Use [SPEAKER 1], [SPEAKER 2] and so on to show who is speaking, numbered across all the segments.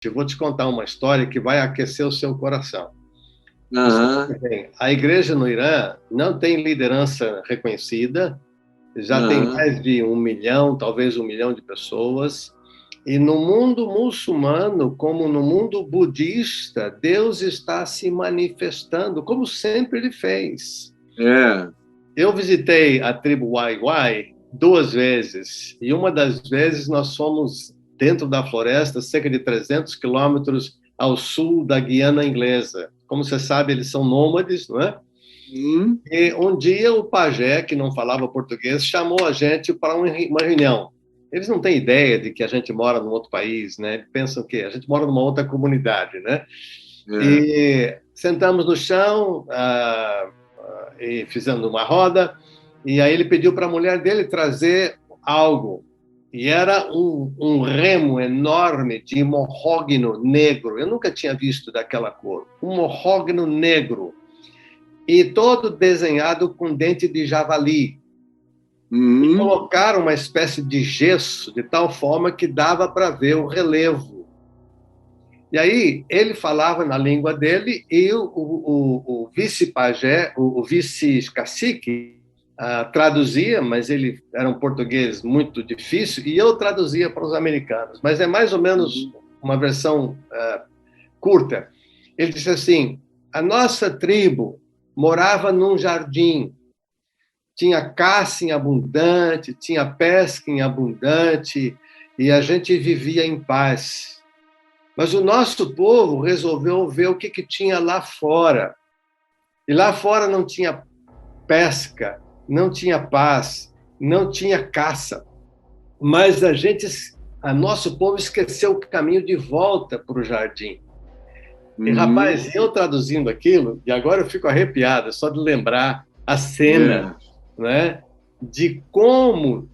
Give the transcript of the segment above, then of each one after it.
[SPEAKER 1] Eu vou te contar uma história que vai aquecer o seu coração.
[SPEAKER 2] Aham,
[SPEAKER 1] A igreja no Irã não tem liderança reconhecida, já tem
[SPEAKER 2] aham,
[SPEAKER 1] mais de 1 milhão, talvez 1 milhão de pessoas. E no mundo muçulmano, como no mundo budista, Deus está se manifestando, como sempre ele fez.
[SPEAKER 2] é.
[SPEAKER 1] Eu visitei a tribo Wai-Wai 2 vezes, e uma das vezes nós fomos dentro da floresta, cerca de 300 quilômetros ao sul da Guiana Inglesa. Como você sabe, eles são nômades, não é?
[SPEAKER 2] Hum,
[SPEAKER 1] E um dia o pajé, que não falava português, chamou a gente para uma reunião. Eles não têm ideia de que a gente mora num outro país, né? Eles pensam que a gente mora numa outra comunidade, né?
[SPEAKER 2] é.
[SPEAKER 1] E sentamos no chão, e fizemos uma roda, e aí ele pediu para a mulher dele trazer algo. E era um remo enorme de morrógino negro. Eu nunca tinha visto daquela cor. Um morrógino negro. E todo desenhado com dente de javali. E
[SPEAKER 2] Hum,
[SPEAKER 1] colocaram uma espécie de gesso, de tal forma que dava para ver o relevo. E aí ele falava na língua dele e o vice-pajé, o vice-cacique, traduzia, mas ele era um português muito difícil, e eu traduzia para os americanos. Mas é mais ou menos
[SPEAKER 2] uhum,
[SPEAKER 1] uma versão curta. Ele disse assim: a nossa tribo morava num jardim, tinha caça em abundante, tinha pesca em abundante, e a gente vivia em paz. Mas o nosso povo resolveu ver o que tinha lá fora. E lá fora não tinha pesca, não tinha paz, não tinha caça. Mas nosso povo esqueceu o caminho de volta para o jardim. E,
[SPEAKER 2] uhum,
[SPEAKER 1] rapaz, eu traduzindo aquilo, e agora eu fico arrepiado só de lembrar a cena,
[SPEAKER 2] é,
[SPEAKER 1] né, de como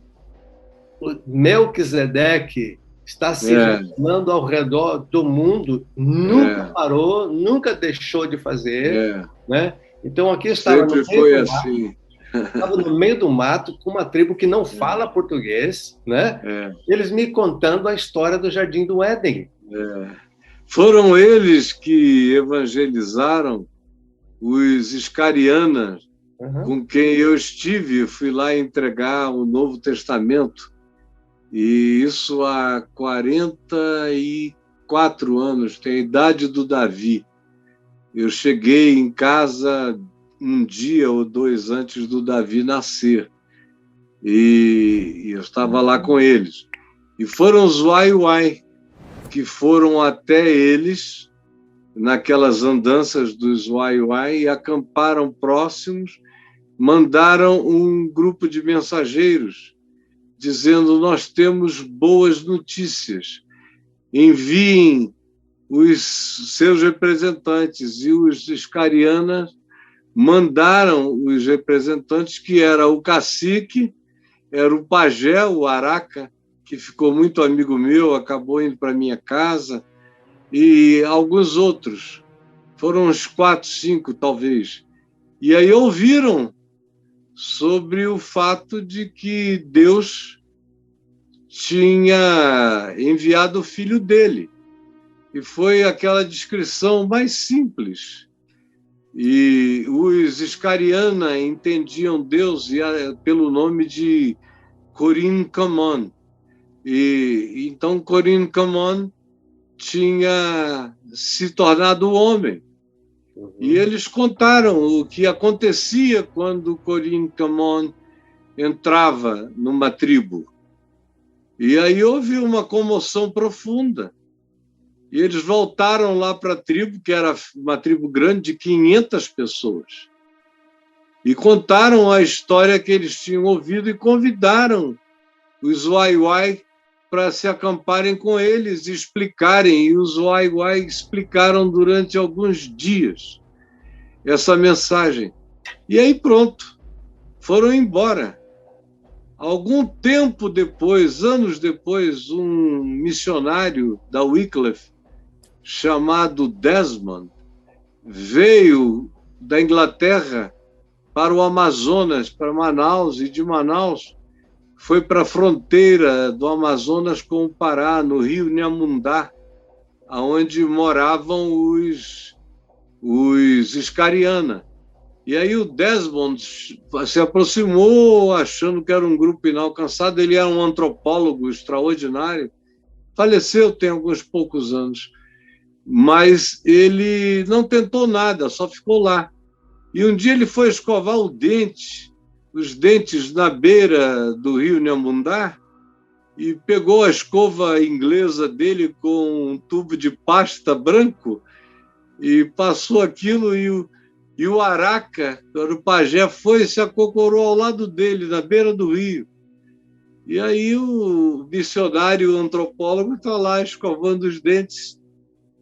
[SPEAKER 1] o Melquisedeque está se
[SPEAKER 2] é,
[SPEAKER 1] revelando ao redor do mundo, nunca
[SPEAKER 2] é,
[SPEAKER 1] parou, nunca deixou de fazer,
[SPEAKER 2] é.
[SPEAKER 1] né? Então aqui
[SPEAKER 2] Sempre foi assim.
[SPEAKER 1] estava no meio do mato com uma tribo que não
[SPEAKER 2] É,
[SPEAKER 1] fala português, né?
[SPEAKER 2] é,
[SPEAKER 1] Eles me contando a história do Jardim do Éden.
[SPEAKER 2] é. Foram eles que evangelizaram os iscarianas,
[SPEAKER 1] Uhum.
[SPEAKER 2] com quem eu estive, fui lá entregar o Novo Testamento, e isso há 44 anos, tem a idade do Davi. Eu cheguei em casa um dia ou dois antes do Davi nascer, e eu estava lá com eles. E foram os Wai-Wai que foram até eles, naquelas andanças dos Wai-Wai, e acamparam próximos, mandaram um grupo de mensageiros dizendo: nós temos boas notícias, enviem os seus representantes. E os iscarianas mandaram os representantes, que era o cacique, era o pajé, o Araca, que ficou muito amigo meu, acabou indo para minha casa, e alguns outros. Foram uns 4, 5, talvez. E aí ouviram sobre o fato de que Deus tinha enviado o filho dele. E foi aquela descrição mais simples. E os iscariana entendiam Deus pelo nome de Corin Kamon. E então Corin Kamon tinha se tornado homem. E
[SPEAKER 1] Uhum.
[SPEAKER 2] eles contaram o que acontecia quando Corin Kamon entrava numa tribo. E aí houve uma comoção profunda. E eles voltaram lá para a tribo, que era uma tribo grande de 500 pessoas, e contaram a história que eles tinham ouvido e convidaram os Wai-Wai para se acamparem com eles e explicarem. E os Wai-Wai explicaram durante alguns dias essa mensagem. E aí pronto, foram embora. Algum tempo depois, anos depois, um missionário da Wycliffe, chamado Desmond, veio da Inglaterra para o Amazonas, para Manaus, e de Manaus foi para a fronteira do Amazonas com o Pará, no rio Nhamundá, onde moravam os Iscariana. E aí o Desmond se aproximou, achando que era um grupo inalcançado. Ele era um antropólogo extraordinário. Faleceu tem alguns poucos anos. Mas ele não tentou nada, só ficou lá. E um dia ele foi escovar os dentes na beira do rio Nyamundá, e pegou a escova inglesa dele com um tubo de pasta branco e passou aquilo, e o Araca, o pajé, foi e se acocorou ao lado dele, na beira do rio. E aí o missionário antropólogo está lá escovando os dentes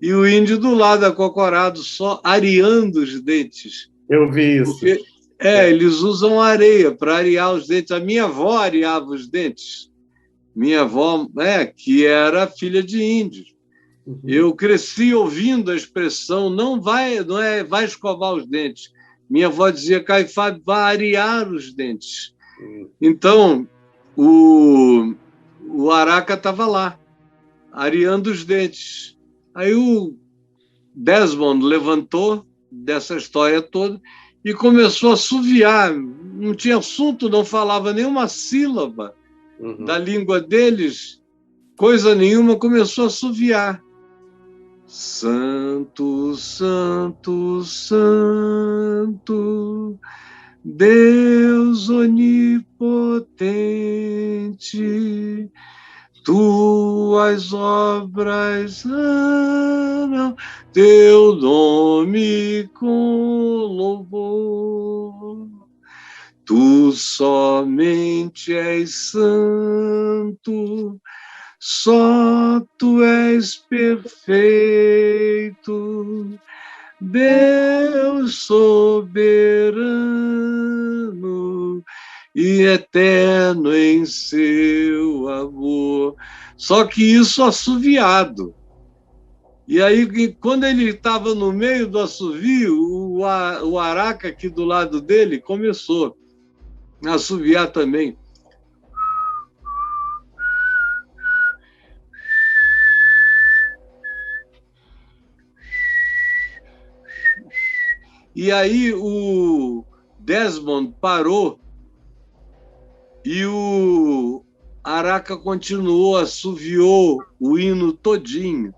[SPEAKER 2] e o índio do lado, acocorado, só areando os dentes.
[SPEAKER 1] Eu vi isso.
[SPEAKER 2] Porque, eles usam areia para arear os dentes. A minha avó areava os dentes. Minha avó, que era filha de índios.
[SPEAKER 1] Uhum.
[SPEAKER 2] Eu cresci ouvindo a expressão não vai escovar os dentes. Minha avó dizia, Caifás, vai arear os dentes. Então, o Araca estava lá, areando os dentes. Aí o Desmond levantou dessa história toda e começou a assoviar. Não tinha assunto, não falava nenhuma sílaba da língua deles, coisa nenhuma, começou a assoviar. Santo, santo, santo, Deus onipotente, tuas obras amam teu nome com louvor. Tu somente és santo, só tu és perfeito, Deus soberano e eterno em seu amor. Só que isso assoviado. E aí, quando ele estava no meio do assovio, o Araca aqui do lado dele começou a assoviar também. E aí o Desmond parou e o Araca continuou, assoviou o hino todinho.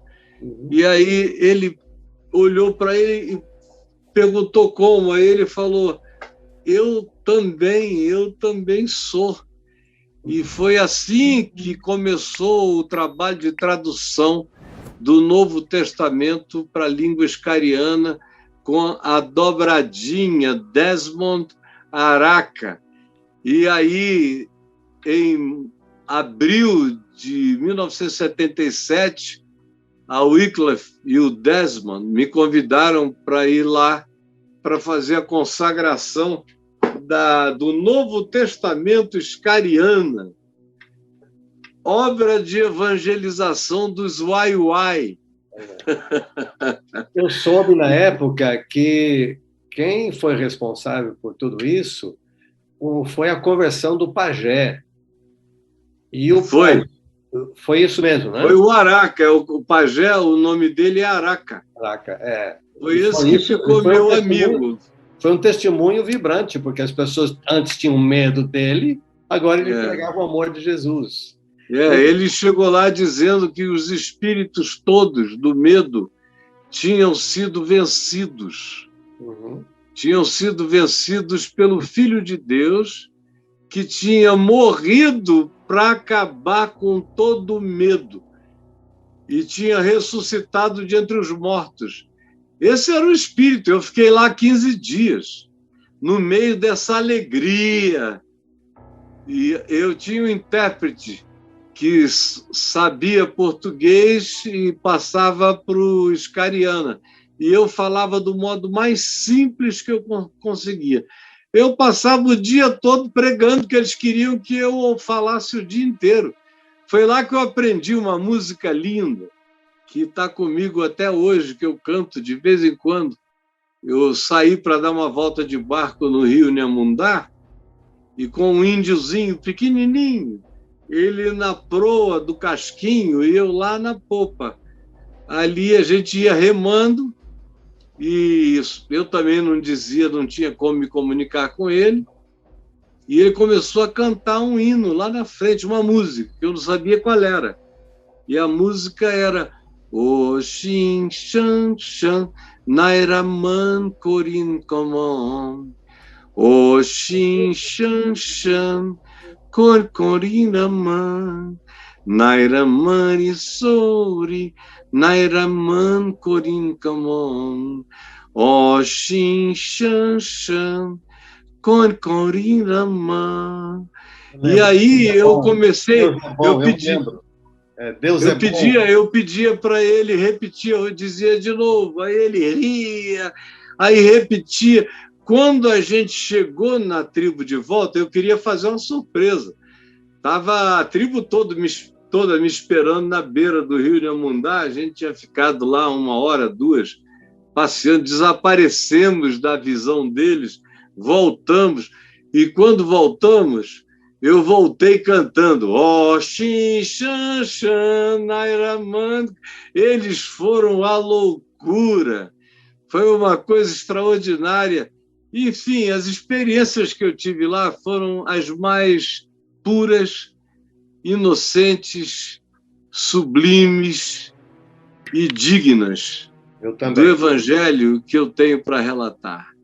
[SPEAKER 2] E aí ele olhou para ele e perguntou como. Aí ele falou, eu também sou. E foi assim que começou o trabalho de tradução do Novo Testamento para a língua iscariana, com a dobradinha Desmond Araca. E aí, em abril de 1977, a Wycliffe e o Desmond me convidaram para ir lá para fazer a consagração do Novo Testamento iscariana, obra de evangelização dos Waiwai.
[SPEAKER 1] Eu soube na época que quem foi responsável por tudo isso foi a conversão do pajé. E foi isso mesmo, né?
[SPEAKER 2] Foi o Araca, o pajé, o nome dele é Araca.
[SPEAKER 1] Araca,
[SPEAKER 2] Foi esse que ficou meu amigo.
[SPEAKER 1] Foi um testemunho vibrante, porque as pessoas antes tinham medo dele, agora ele pregava o amor de Jesus.
[SPEAKER 2] Ele chegou lá dizendo que os espíritos todos do medo tinham sido vencidos. Tinham sido vencidos pelo Filho de Deus, que tinha morrido para acabar com todo o medo e tinha ressuscitado de entre os mortos. Esse era o espírito. Eu fiquei lá 15 dias, no meio dessa alegria. E eu tinha um intérprete que sabia português e passava para o iscariana. E eu falava do modo mais simples que eu conseguia. Eu passava o dia todo pregando, que eles queriam que eu falasse o dia inteiro. Foi lá que eu aprendi uma música linda, que está comigo até hoje, que eu canto de vez em quando. Eu saí para dar uma volta de barco no rio Nyamundá, e com um índiozinho pequenininho, ele na proa do casquinho e eu lá na popa. ali a gente ia remando, e eu também não dizia, não tinha como me comunicar com ele, e ele começou a cantar um hino lá na frente, uma música, que eu não sabia qual era. E a música era O Xin Shan Shan Nairaman Korin Komon O Xin Shan Shan Korkorinaman Nairaman Isori Nairaman Korin Komon O Xin Shan Shan Korkorinaman. E aí eu comecei, eu pedi.
[SPEAKER 1] Deus é bom.
[SPEAKER 2] Eu pedia para ele repetir, eu dizia de novo, aí ele ria, aí repetia. Quando a gente chegou na tribo de volta, eu queria fazer uma surpresa. Estava a tribo toda me esperando na beira do rio Inhamundá, a gente tinha ficado lá 1 hora, 2, passeando, desaparecemos da visão deles, voltamos, e quando voltamos, eu voltei cantando Oh, Xin, Shan, Shan, Nairaman. Eles foram à loucura. Foi uma coisa extraordinária. Enfim, as experiências que eu tive lá foram as mais puras, inocentes, sublimes e dignas do Evangelho que eu tenho para relatar.